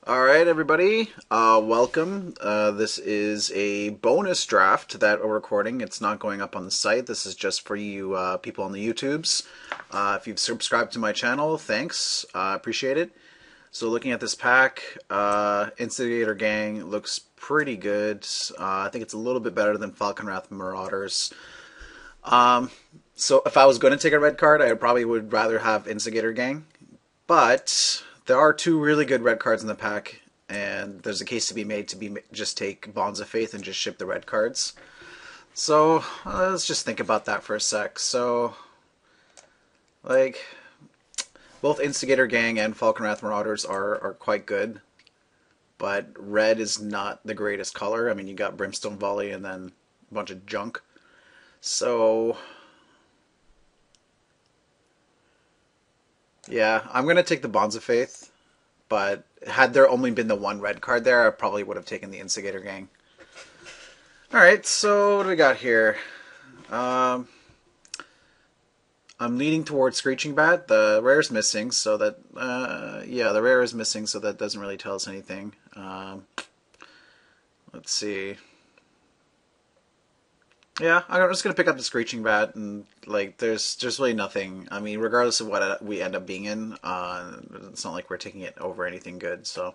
All right, everybody. Welcome. This is a bonus draft that we're recording. It's not going up on the site. This is just for you people on the YouTubes. If you've subscribed to my channel, thanks. I appreciate it. So looking at this pack, Instigator Gang looks pretty good. I think it's a little bit better than Falcon Wrath Marauders. So if I was going to take a red card, I probably would rather have Instigator Gang. But there are two really good red cards in the pack, and there's a case to be made to just take Bonds of Faith and just ship the red cards. So let's just think about that for a sec. So, like, both Instigator Gang and Falcon Wrath Marauders are quite good, but red is not the greatest color. I mean, you got Brimstone Volley and then a bunch of junk. So, yeah, I'm going to take the Bonds of Faith, but had there only been the one red card there, I probably would have taken the Instigator Gang. Alright, so what do we got here? I'm leaning towards Screeching Bat. The rare is missing, so that, yeah, the rare is missing, so that doesn't really tell us anything. Let's see. Yeah, I'm just gonna pick up the Screeching Bat, and like, there's really nothing. I mean, regardless of what we end up being in, it's not like we're taking it over anything good. So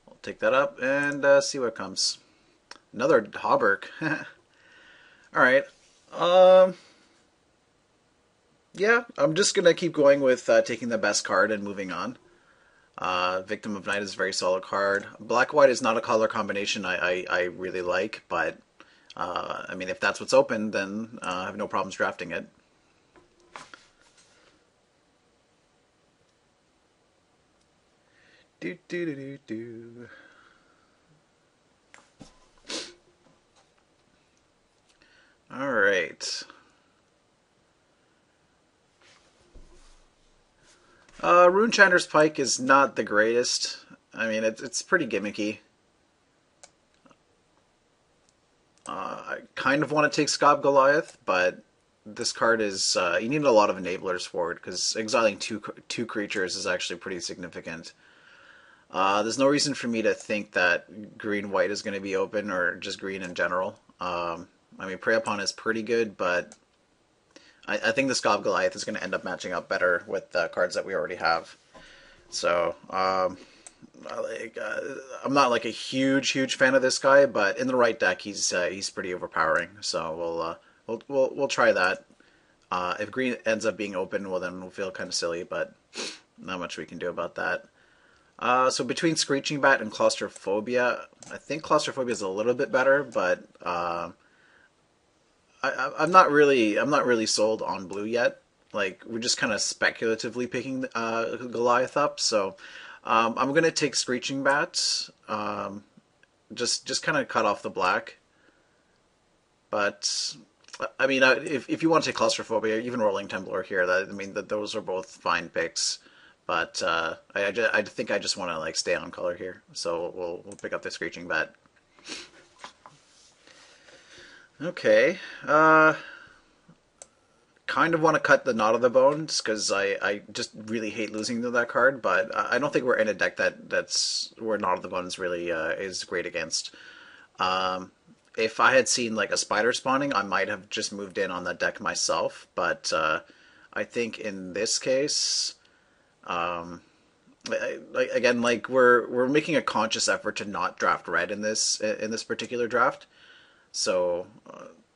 I'll take that up and see what comes. Another Hauberk. All right. Yeah, I'm just gonna keep going with taking the best card and moving on. Victim of Night is a very solid card. Black White is not a color combination I really like, but I mean, if that's what's open, then I have no problems drafting it. Do do do do do. All right. Runechanter's Pike is not the greatest. I mean, it's pretty gimmicky. I kind of want to take Scob Goliath, but this card is you need a lot of enablers for it because exiling two creatures is actually pretty significant. There's no reason for me to think that green-white is going to be open, or just green in general. I mean, Prey Upon is pretty good, but I think the Scob Goliath is going to end up matching up better with the cards that we already have. So, I'm not like a huge fan of this guy, but in the right deck, he's pretty overpowering. So we'll try that. If green ends up being open, well then we'll feel kind of silly, but not much we can do about that. So between Screeching Bat and Claustrophobia, I think Claustrophobia is a little bit better, but I'm not really sold on blue yet. Like, we're just kind of speculatively picking Goliath up, so I'm gonna take Screeching Bat, just kind of cut off the black. But I mean, if you want to take Claustrophobia, even Rolling Templar here, I mean, those are both fine picks. But I think I just want to like stay on color here, so we'll pick up the Screeching Bat. Okay. Kind of want to cut the Knot of the Bones because I just really hate losing to that card, but I don't think we're in a deck that's where Knot of the Bones really is great against. If I had seen like a spider spawning, I might have just moved in on that deck myself, but I think in this case, again, like we're making a conscious effort to not draft red in this particular draft, so.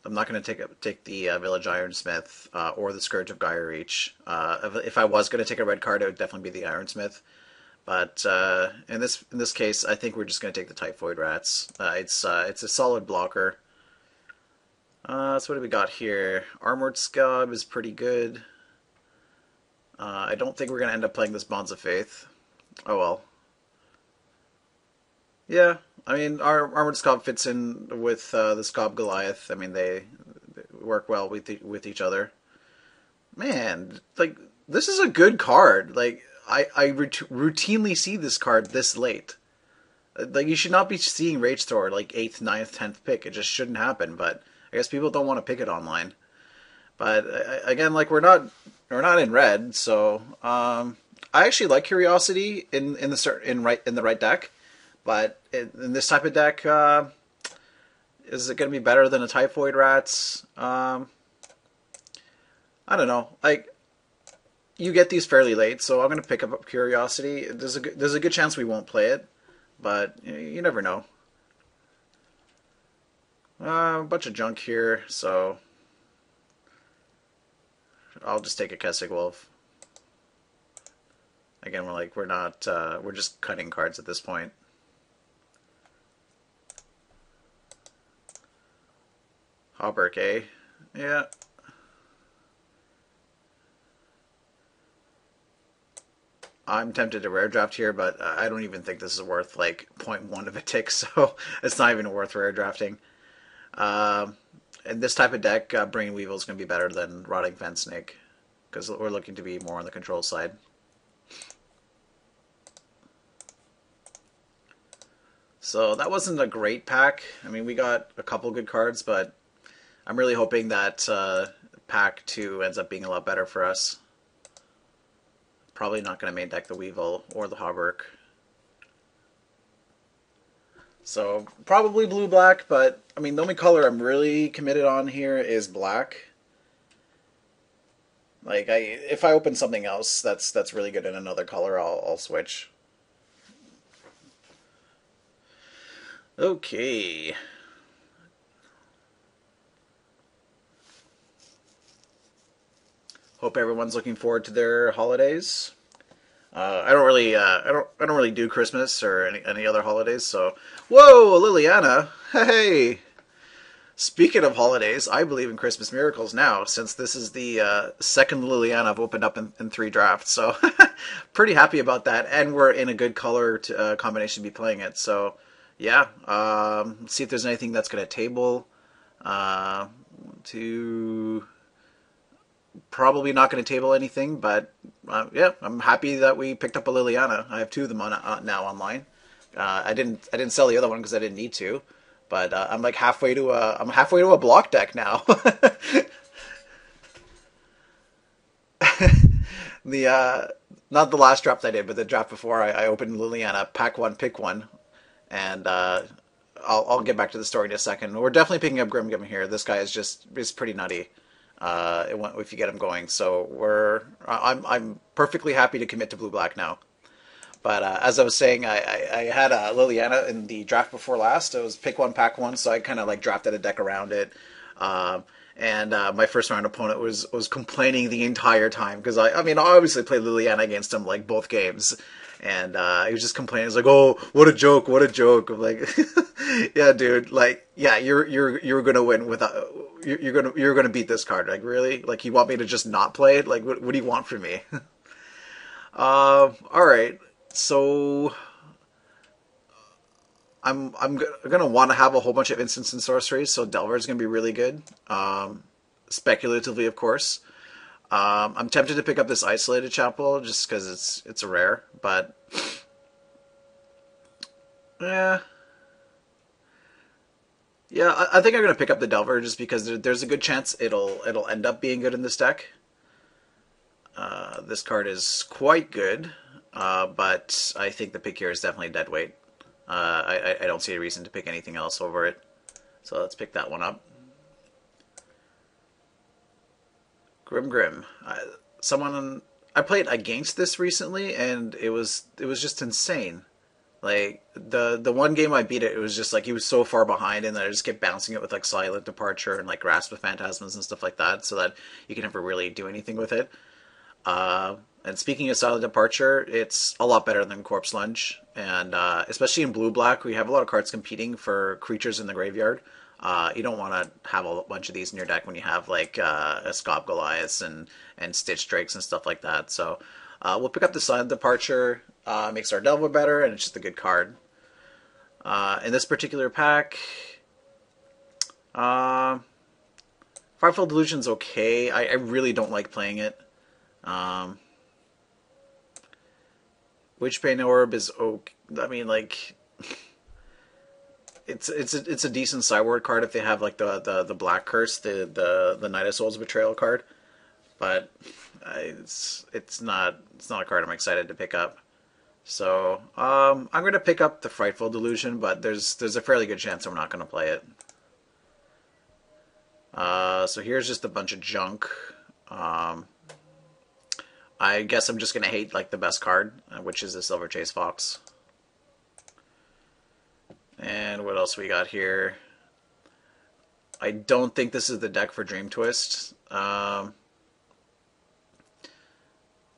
I'm not going to take the Village Ironsmith or the Scourge of Gyre Reach. If I was going to take a red card, it would definitely be the Ironsmith. But in this case, I think we're just going to take the Typhoid Rats. It's a solid blocker. So what do we got here? Armored Scab is pretty good. I don't think we're going to end up playing this Bonds of Faith. Oh well. Yeah, I mean, our Armored Scab fits in with the Scob Goliath. I mean, they work well with each other. Man, like, this is a good card. Like, I routinely see this card this late. Like, you should not be seeing Rage Thor like 8th, 9th, 10th pick. It just shouldn't happen, but I guess people don't want to pick it online. But again, like, we're not in red, so I actually like Curiosity in the right deck, but in this type of deck, is it going to be better than a Typhoid Rats? I don't know. Like, you get these fairly late, so I'm going to pick up Curiosity. There's a good chance we won't play it, but you never know. A bunch of junk here, so I'll just take a Kessig Wolf. Again, we're not we're just cutting cards at this point. Hauberk, eh? Yeah. I'm tempted to rare draft here, but I don't even think this is worth like zero point 0.1 of a tick, so it's not even worth rare drafting. In this type of deck, Brain Weevil is going to be better than Rotting Fen Snake, because we're looking to be more on the control side. So that wasn't a great pack. I mean, we got a couple good cards, but I'm really hoping that pack 2 ends up being a lot better for us. Probably not going to main deck the Weevil or the Hauberk. So probably blue-black, but I mean the only color I'm really committed on here is black. Like if I open something else that's really good in another color, I'll switch. Okay. Hope everyone's looking forward to their holidays. I don't really do Christmas or any other holidays. So, whoa, Liliana, hey. Speaking of holidays, I believe in Christmas miracles now, since this is the second Liliana I've opened up in 3 drafts. So, pretty happy about that, and we're in a good color combination to be playing it. So, yeah, see if there's anything that's going to table. To Probably not going to table anything, but yeah, I'm happy that we picked up a Liliana. I have 2 of them now online. I didn't sell the other one because I didn't need to, but I'm like halfway to a block deck now. The not the last draft I did, but the draft before, I opened Liliana, pack 1, pick 1, and I'll get back to the story in a second. We're definitely picking up Grim here. This guy is pretty nutty. If you get him going, so I'm perfectly happy to commit to blue-black now. But as I was saying, I had Liliana in the draft before last. It was pick 1, pack 1, so I kind of like drafted a deck around it. And my first round opponent was complaining the entire time because I mean I obviously played Liliana against him like both games, and he was just complaining. He's like, "Oh, what a joke! What a joke!" I'm like, "Yeah, dude. Like, yeah, you're gonna win without you're gonna beat this card. Like, really? Like, you want me to just not play it? Like, what do you want from me?" All right. So I'm gonna want to have a whole bunch of instants and sorceries, so Delver is gonna be really good. Speculatively, of course. I'm tempted to pick up this Isolated Chapel just because it's a rare, but yeah, I think I'm gonna pick up the Delver just because there's a good chance it'll end up being good in this deck. This card is quite good, but I think the pick here is definitely dead weight. I don't see a reason to pick anything else over it. So let's pick that one up. Grim. I played against this recently, and it was just insane. Like the one game I beat it was just like he was so far behind, and then I just kept bouncing it with like Silent Departure and like Grasp of Phantasms and stuff like that, so that you can never really do anything with it. And speaking of Silent Departure, it's a lot better than Corpse Lunge, and especially in blue-black, we have a lot of cards competing for creatures in the graveyard. You don't want to have a bunch of these in your deck when you have like a Scop Goliaths and Stitch Drakes and stuff like that. So we'll pick up the Silent Departure, makes our Delver better, and it's just a good card. In this particular pack, Firefall Delusion's okay. I really don't like playing it. Witchbane Orb is okay. I mean, like, it's a decent sideboard card if they have like the Black Curse, the Knight of Souls Betrayal card. But it's not a card I'm excited to pick up. So I'm going to pick up the Frightful Delusion, but there's a fairly good chance I'm not going to play it. So here's just a bunch of junk. Um, I guess I'm just going to hate like the best card, which is the Silver Chase Fox. And what else we got here? I don't think this is the deck for Dream Twist.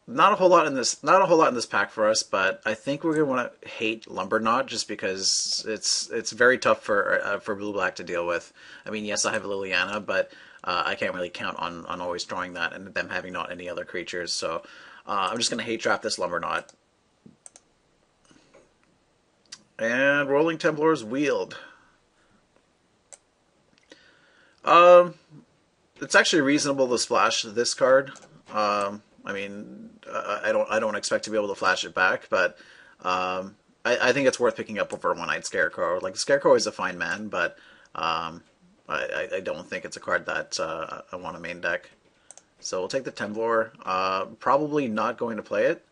Not a whole lot in this. Not a whole lot in this pack for us, but I think we're gonna want to hate Lumberknot just because it's very tough for blue black to deal with. I mean, yes, I have Liliana, but I can't really count on always drawing that and them having not any other creatures. So I'm just gonna hate trap this Lumberknot. And Rolling Templar's Wield. It's actually reasonable to splash this card. I mean, I don't expect to be able to flash it back, but I think it's worth picking up over One-Eyed Scarecrow. Like, the Scarecrow is a fine man, but I don't think it's a card that I want to main deck. So we'll take the Temblor. Probably not going to play it.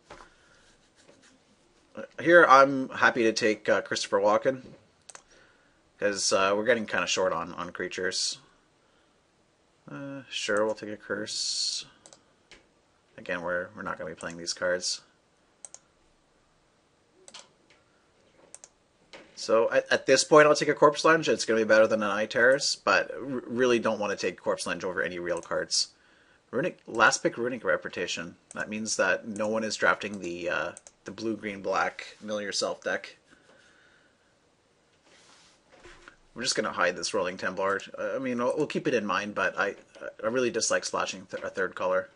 Here, I'm happy to take Christopher Walken, because we're getting kind of short on creatures. Sure, we'll take a Curse. Again, we're not going to be playing these cards. So at this point, I'll take a Corpse Lunge. It's going to be better than an Eye Terrace, but really don't want to take Corpse Lunge over any real cards. Last pick Runic Reputation. That means that no one is drafting the blue, green, black Mill Yourself deck. We're just going to hide this Rolling Templar. I mean, we'll keep it in mind, but I really dislike splashing a third color.